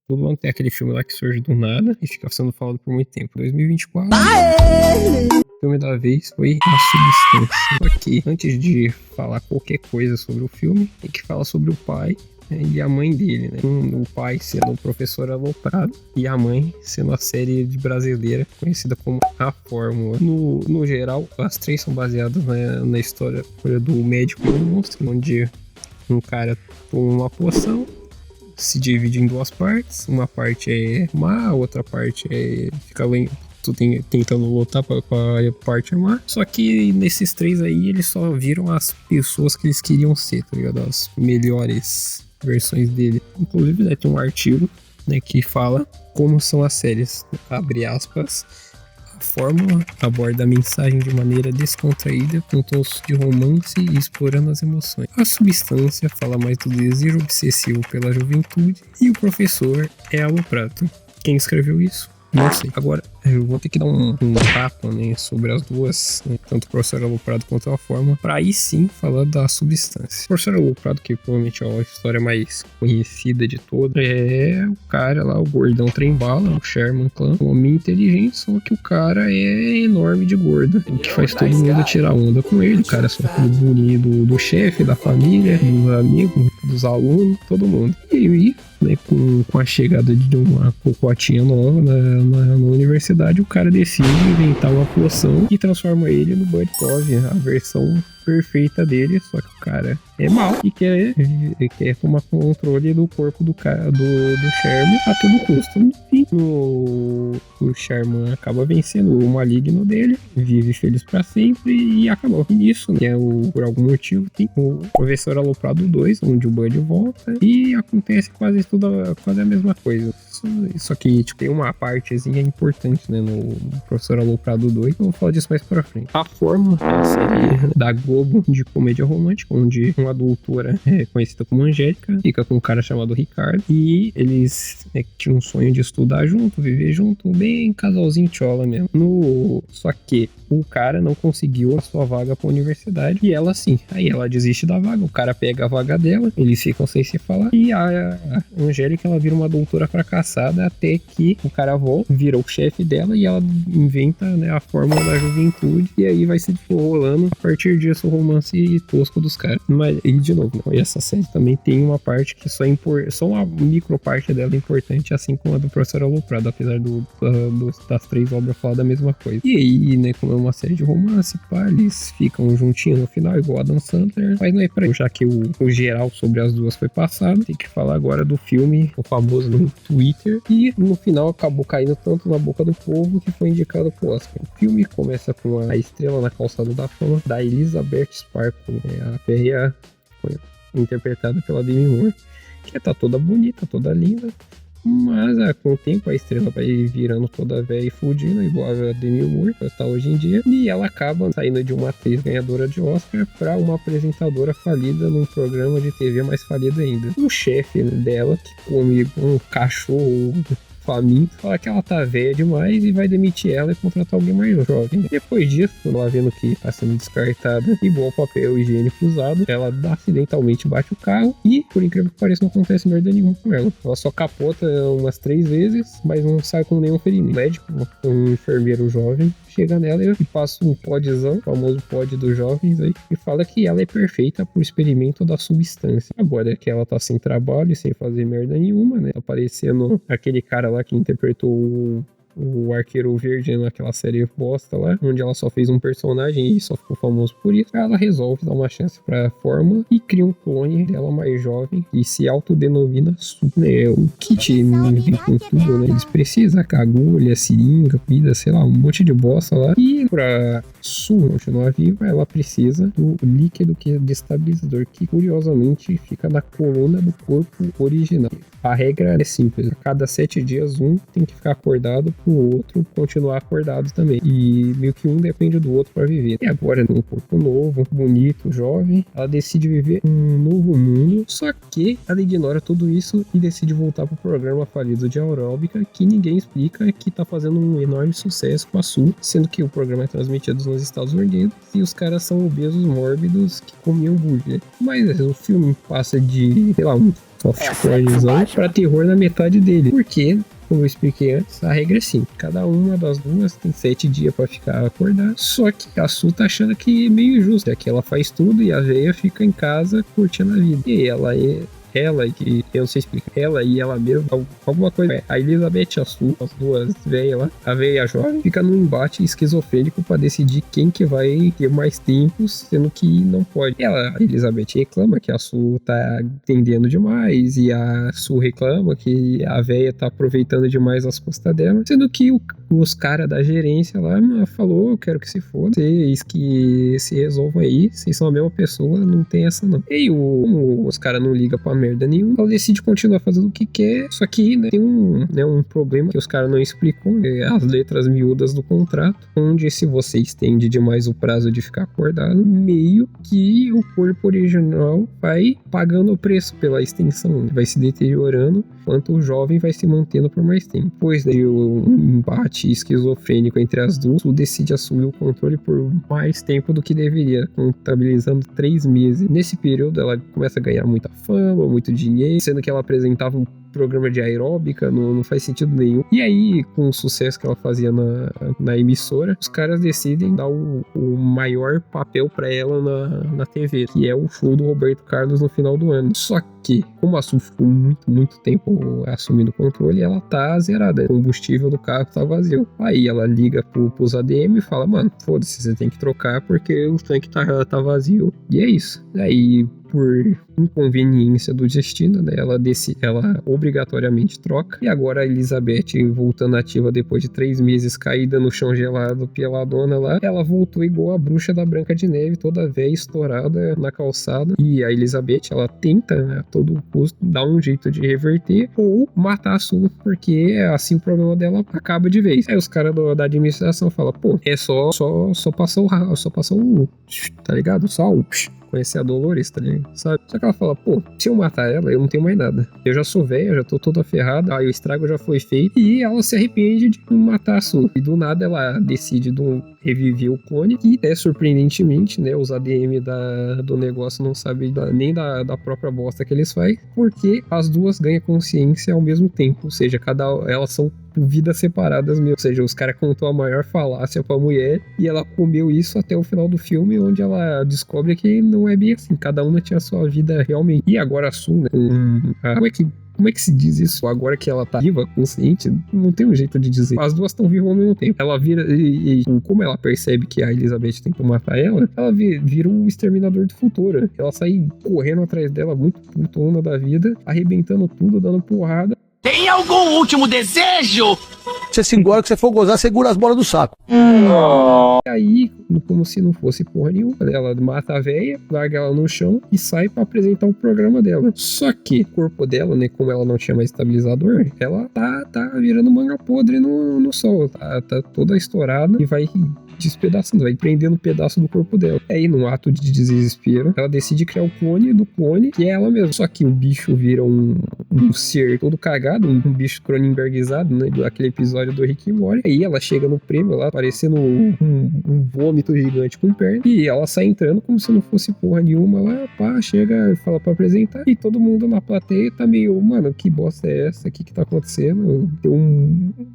Todo ano tem aquele filme lá que surge do nada e fica sendo falado por muito tempo. 2024. O filme da vez foi A Substância. Aqui, antes de falar qualquer coisa sobre o filme, tem que falar sobre o pai, né, e a mãe dele, né? O pai sendo o professor aloprado e a mãe sendo a série de brasileira conhecida como A Fórmula. No geral, as três são baseadas na história do médico e do monstro, onde um cara toma uma poção, se divide em duas partes. Uma parte é má, a outra parte fica tentando lutar com a parte má. Só que nesses três aí, eles só viram as pessoas que eles queriam ser, tá ligado? As melhores versões dele. Inclusive, né, tem um artigo, né, que fala como são as séries. Abre aspas. A fórmula aborda a mensagem de maneira descontraída, com tons de romance e explorando as emoções. A substância fala mais do desejo obsessivo pela juventude e o professor é aloprado. Quem escreveu isso? Não sei. Agora, eu vou ter que dar um papo, né, sobre as duas, né, tanto o Professor Aloprado quanto a Fórmula, para aí sim falar da substância. O Professor Aloprado, que provavelmente é a história mais conhecida de todas, é o cara lá, o gordão trem-bala, o Sherman Clan, um homem inteligente, só que o cara é enorme de gordo, o que faz todo mundo tirar onda com ele. O cara só o bullying do chefe, da família, dos amigos, dos alunos, todo mundo. E aí, né, com a chegada de uma cocotinha nova na universidade, o cara decide inventar uma poção e transforma ele no Bud Pov, a versão perfeita dele, só que o cara é mau e quer tomar controle do corpo do Sherman a todo custo. Enfim, o Sherman acaba vencendo o maligno dele, vive feliz pra sempre e acabou. E nisso, né, por algum motivo, tem o Professor Aloprado 2, onde o Bud volta e acontece quase a mesma coisa. Só que tipo, tem uma partezinha importante, né, no Professor Aloprado 2. Eu vou falar disso mais pra frente. A Fórmula é a série da Globo de comédia romântica, onde uma doutora conhecida como Angélica fica com um cara chamado Ricardo e eles tinham um sonho de estudar junto, viver junto, bem casalzinho tchola mesmo. Só que o cara não conseguiu a sua vaga pra universidade e ela sim. Aí ela desiste da vaga, o cara pega a vaga dela, eles ficam sem se falar e a Angélica, ela vira uma doutora fracassada até que o cara volta, vira o chefe dela e ela inventa, né, a fórmula da juventude e aí vai se rolando a partir disso o romance tosco dos caras. Mas, e de novo, não, essa série também tem uma parte que só uma micro parte dela é importante, assim como a do Professor Aloprado, apesar das três obras falar da mesma coisa. E aí, né, como é uma série de romance, pá, eles ficam juntinhos no final, igual Adam Sandler, mas não é pra isso. Já que o geral sobre as duas foi passado, tem que falar agora do filme, o famoso no Twitter, e no final acabou caindo tanto na boca do povo que foi indicado pro Oscar. O filme começa com a estrela na calçada da fama da Elizabeth Sparkle, a férrea interpretada pela Demi Moore, que tá toda bonita, toda linda, mas com o tempo a estrela vai virando toda velha e fudida, igual a Demi Moore está hoje em dia, e ela acaba saindo de uma atriz ganhadora de Oscar para uma apresentadora falida num programa de TV mais falido ainda. O chefe dela, que come um cachorro faminto, fala que ela tá velha demais e vai demitir ela e contratar alguém mais jovem. Depois disso, ela vendo que tá sendo descartada igual papel higiênico usado, ela acidentalmente bate o carro e, por incrível que pareça, não acontece merda nenhuma com ela. Ela só capota umas 3 vezes, mas não sai com nenhum ferimento. O médico, um enfermeiro jovem, chega nela e passa um podzão, o famoso pod dos jovens aí, e fala que ela é perfeita pro experimento da substância. Agora que ela tá sem trabalho, sem fazer merda nenhuma, né? Aparecendo aquele cara lá que interpretou o Arqueiro Verde naquela série bosta lá, onde ela só fez um personagem e só ficou famoso por isso. Ela resolve dar uma chance pra Fórmula e cria um clone dela mais jovem e se autodenomina Super. Né? O kit vem com tudo, né? Eles precisam, agulha, seringa, comida, sei lá, um monte de bosta lá. E pra Sue continuar viva, ela precisa do líquido que é destabilizador, que curiosamente fica na coluna do corpo original. A regra é simples, a cada 7 dias um tem que ficar acordado pro outro continuar acordado também. E meio que um depende do outro para viver. E agora, num corpo novo, bonito, jovem, ela decide viver um novo mundo, só que ela ignora tudo isso e decide voltar pro programa falido de aeróbica, que ninguém explica, que tá fazendo um enorme sucesso com a Sul, sendo que o programa é transmitido nos Estados Unidos e os caras são obesos mórbidos que comiam hambúrguer. Mas o filme passa de, sei lá, softcorezão pra terror na metade dele. Porque, como eu expliquei antes, a regra é assim: cada uma das duas tem 7 dias pra ficar acordada. Só que a Su tá achando que é meio injusto. É que ela faz tudo e a véia fica em casa curtindo a vida. E ela e eu não sei explicar, ela e ela mesma, alguma coisa. A Elizabeth e a Su, as duas velhas lá, a velha e a jovem, fica num embate esquizofrênico pra decidir quem que vai ter mais tempo, sendo que não pode. A Elizabeth reclama que a Su tá entendendo demais, e a Su reclama que a velha tá aproveitando demais as costas dela, sendo que os caras da gerência lá falou: eu quero que se foda, vocês que se resolvam aí, vocês são a mesma pessoa, não tem essa não. E aí os caras não ligam pra merda nenhuma, ela decide continuar fazendo o que quer, só que tem um problema que os caras não explicam, as letras miúdas do contrato, onde se você estende demais o prazo de ficar acordado, meio que o corpo original vai pagando o preço pela extensão, vai se deteriorando, enquanto o jovem vai se mantendo por mais tempo. Depois de um embate esquizofrênico entre as duas, o decide assumir o controle por mais tempo do que deveria, contabilizando 3 meses. Nesse período ela começa a ganhar muita fama, muito dinheiro, sendo que ela apresentava um programa de aeróbica, não faz sentido nenhum. E aí, com o sucesso que ela fazia na emissora, os caras decidem dar o maior papel pra ela na TV, que é o show do Roberto Carlos no final do ano. Só que, como a Su ficou muito tempo assumindo o controle, ela tá zerada. O combustível do carro tá vazio. Aí ela liga pros ADM e fala: mano, foda-se, você tem que trocar porque o tanque tá vazio. E é isso. Aí, por inconveniência do destino, né, ela obrigatoriamente troca. E agora a Elizabeth, voltando ativa depois de 3 meses caída no chão gelado pela dona lá, ela voltou igual a bruxa da Branca de Neve, toda velha, estourada na calçada. E a Elizabeth, ela tenta, né, a todo custo dar um jeito de reverter ou matar a Su, porque assim o problema dela acaba de vez. Aí os caras da administração falam: pô, é só passar o tá ligado? Só o conhecer a Dolores, tá ligado? Sabe? Só que ela fala: pô, se eu matar ela, eu não tenho mais nada. Eu já sou velha, já tô toda ferrada, aí o estrago já foi feito. E ela se arrepende de matar a Su. E do nada ela decide reviver o clone. E, surpreendentemente, né, os ADM do negócio não sabem nem da própria bosta que eles fazem, porque as duas ganham consciência ao mesmo tempo. Ou seja, elas são vidas separadas mesmo. Ou seja, os caras contou a maior falácia pra mulher e ela comeu isso até o final do filme, onde ela descobre que não é bem assim. Cada uma tinha a sua vida realmente. E agora a Su, né, como é que se diz isso? Agora que ela tá viva, consciente, não tem um jeito de dizer. As duas estão vivas ao mesmo tempo. Ela vira, e como ela percebe que a Elizabeth tentou matar ela vira um exterminador do futuro. Ela sai correndo atrás dela, muito putona da vida, arrebentando tudo, dando porrada. Tem algum último desejo? Você se engora, que você for gozar, segura as bolas do saco. E aí, como se não fosse porra nenhuma, ela mata a véia, larga ela no chão e sai pra apresentar o programa dela. Só que o corpo dela, né, como ela não tinha mais estabilizador, ela tá virando manga podre no sol. Tá toda estourada e vai despedaçando, vai prendendo um pedaço do corpo dela. Aí, num ato de desespero, ela decide criar o clone do clone, que é ela mesma. Só que o bicho vira um ser todo cagado, um bicho Cronenbergizado, né, daquele episódio do Rick e Morty. Aí ela chega no prêmio lá, parecendo um vômito gigante com perna, e ela sai entrando como se não fosse porra nenhuma. Lá, pá, chega, fala pra apresentar, e todo mundo na plateia tá meio: mano, que bosta é essa? O que tá acontecendo? Tem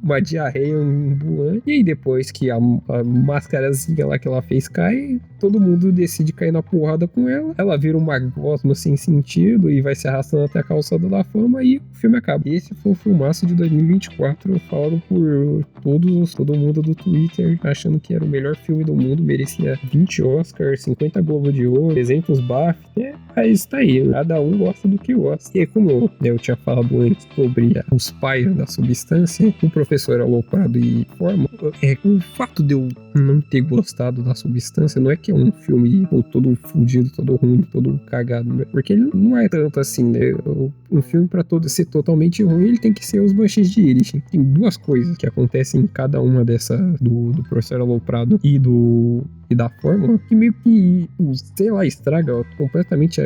uma diarreia ambulante. E aí, depois que a máscarazinha lá que ela fez cai, todo mundo decide cair na porrada com ela. Ela vira uma gosma sem sentido e vai se arrastando até a calçada da fama, e o filme acaba. Esse foi o filmaço de 2024, falado por todo mundo do Twitter, achando que era o melhor filme do mundo, merecia 20 Oscars, 50 Globo de Ouro, 300 BAFTA. Mas tá aí, cada um gosta do que gosta. E como eu tinha falado antes sobre os pais da substância, o professor aloprado e forma, o fato de eu não ter gostado da substância não é que é um filme todo fudido, todo ruim, todo cagado, né? Porque ele não é tanto assim, né? Um filme pra ser totalmente ruim, ele tem que ser Os Banshees de Inisherin. Tem duas coisas que acontecem em cada uma dessa, do professor aloprado e da fórmula, que meio que, sei lá, estraga completamente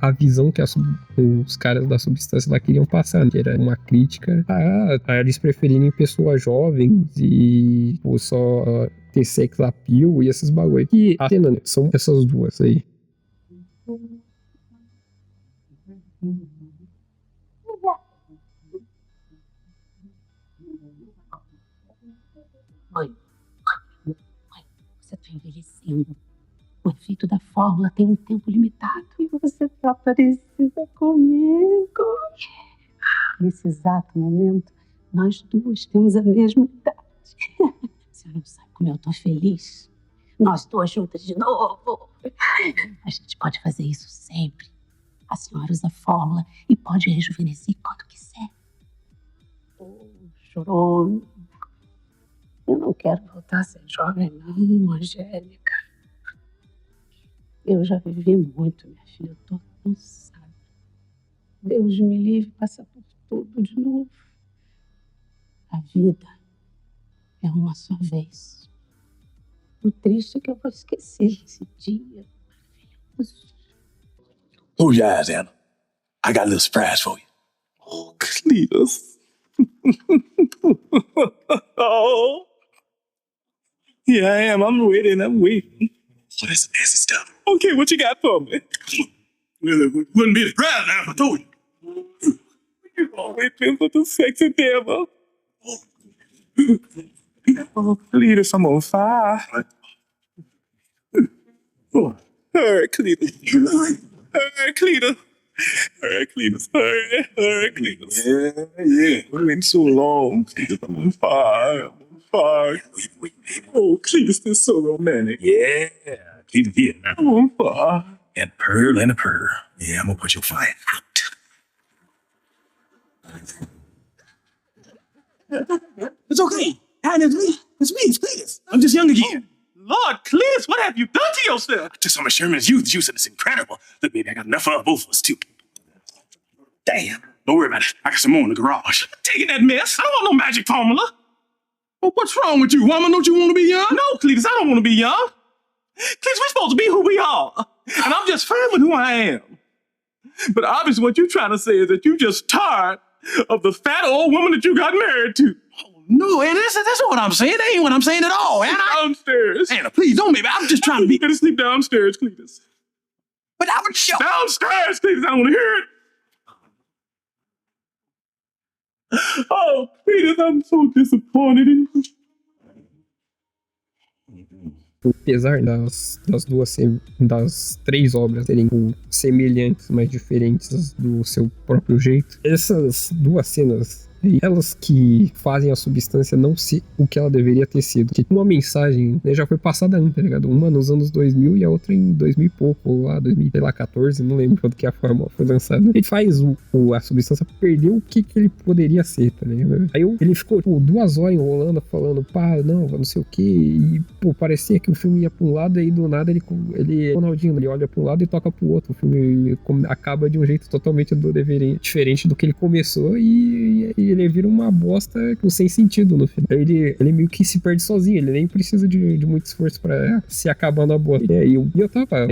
a visão que os caras da substância lá queriam passar, né? Que era uma crítica a eles preferirem pessoas jovens e só ter sex appeal e esses bagulho. E a cena, né, são essas duas aí. ouvindo. O efeito da fórmula tem um tempo limitado. E você tá parecida comigo. Nesse exato momento, nós duas temos a mesma idade. Você não sabe como eu tô feliz. Nós duas juntas de novo. A gente pode fazer isso sempre. A senhora usa a fórmula e pode rejuvenescer quando quiser. Chorou. Eu não quero voltar a ser jovem, não, Angélica. Eu já vivi muito, minha filha. Eu tô cansada. Deus me livre, passar por tudo de novo. A vida é uma só vez. O triste é que eu vou esquecer esse dia maravilhoso. Close your eyes, Anna. I got a little surprise for you. Oh, Cletus. Oh. Here I am. I'm waiting. Oh, that's nasty stuff. Okay, what you got for me? Well, it wouldn't be a surprise now if I told you. You always been such a sexy devil. Oh, Cletus, I'm on fire. Oh, hurry, Cletus. Hurry, Cletus. Hurry, Cletus. Hurry, Cletus. Yeah. It's been so long. Cletus, I'm on fire. I'm on fire. Oh, Cletus, this is so romantic. Yeah. Cletus here now. I'm on fire. And a purr. Yeah, I'm gonna put your fire out. It's okay. It's me. It's Cletus. I'm just young again. Lord, Cletus, what have you done to yourself? I took some of Sherman's youth juice and it's incredible. Look, baby, I got enough of both of us, too. Damn. Don't worry about it. I got some more in the garage. Taking that mess. I don't want no magic formula. Well, what's wrong with you, woman? Don't you want to be young? No, Cletus, I don't want to be young. Cletus, we're supposed to be who we are. And I'm just fine with who I am. But obviously what you're trying to say is that you just tired of the fat old woman that you got married to. No, and that's not what I'm saying. That ain't what I'm saying at all. Sleep downstairs. Anna, please don't, baby. I'm just trying to be. You gotta sleep downstairs, Cletus. But I would show. Downstairs, Cletus. I don't want to hear it. Oh, Cletus, I'm so disappointed in you. Apesar das três obras serem semelhantes, mas diferentes do seu próprio jeito, essas duas cenas, elas que fazem a substância não ser o que ela deveria ter sido. Que uma mensagem, né, já foi passada antes, tá ligado? Uma nos anos 2000 e a outra em 2000 e pouco, ou lá 2014, não lembro quando que a fórmula foi lançada. Ele faz a substância perder o que ele poderia ser, tá ligado? Aí ele ficou 2 horas enrolando, falando, pá, não sei o que, e pô, parecia que o filme ia pra um lado, e aí do nada ele Ronaldinho, ele olha pra um lado e toca pro outro. O filme acaba de um jeito totalmente diferente do que ele começou, e ele vira uma bosta sem sentido no final. Ele meio que se perde sozinho, ele nem precisa de muito esforço pra se acabar na bosta. E eu tava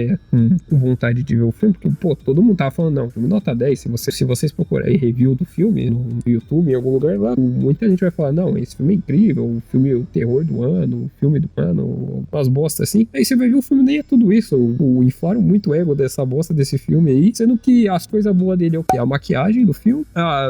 com vontade de ver o filme, porque, pô, todo mundo tava falando, não, filme nota 10, se vocês procurarem review do filme no YouTube, em algum lugar lá, muita gente vai falar, não, esse filme é incrível, o terror do ano, o filme do ano, umas bostas assim. Aí você vai ver o filme, nem é tudo isso. Inflaram muito o ego dessa bosta desse filme aí, sendo que as coisas boas dele é o quê? A maquiagem do filme,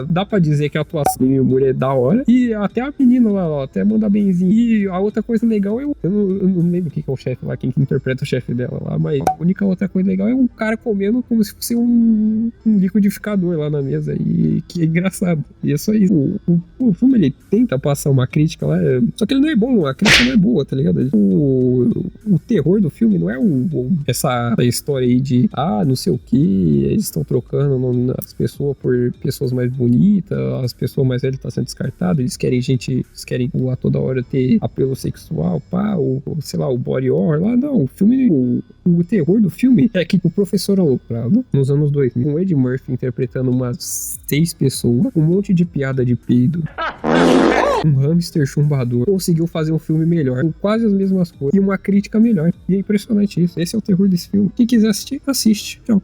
dá pra dizer que a atuação do mulher é da hora, e até a menina lá, ó, até manda benzinho. E a outra coisa legal é eu não lembro quem que é o chefe lá, quem que interpreta o chefe dela lá, mas a única outra coisa legal é um cara comendo como se fosse um liquidificador lá na mesa, e que é engraçado. E é só isso. O filme, ele tenta passar uma crítica lá, só que ele não é bom, a crítica não é boa, tá ligado? O terror do filme não é essa história aí de, não sei o que, eles estão trocando as pessoas por pessoas mais bonitas, as pessoas mais velhas estão sendo descartadas, eles querem a toda hora ter apelo sexual, ou sei lá, o body horror lá. Não, o filme, o terror do filme é que o Professor Aloprado, nos anos 2000, o Ed Murphy interpretando umas 6 pessoas, um monte de piada de peido, um hamster chumbador, conseguiu fazer um filme melhor, com quase as mesmas coisas, e uma crítica melhor. E é impressionante isso. Esse é o terror desse filme. Quem quiser assistir, assiste. Tchau.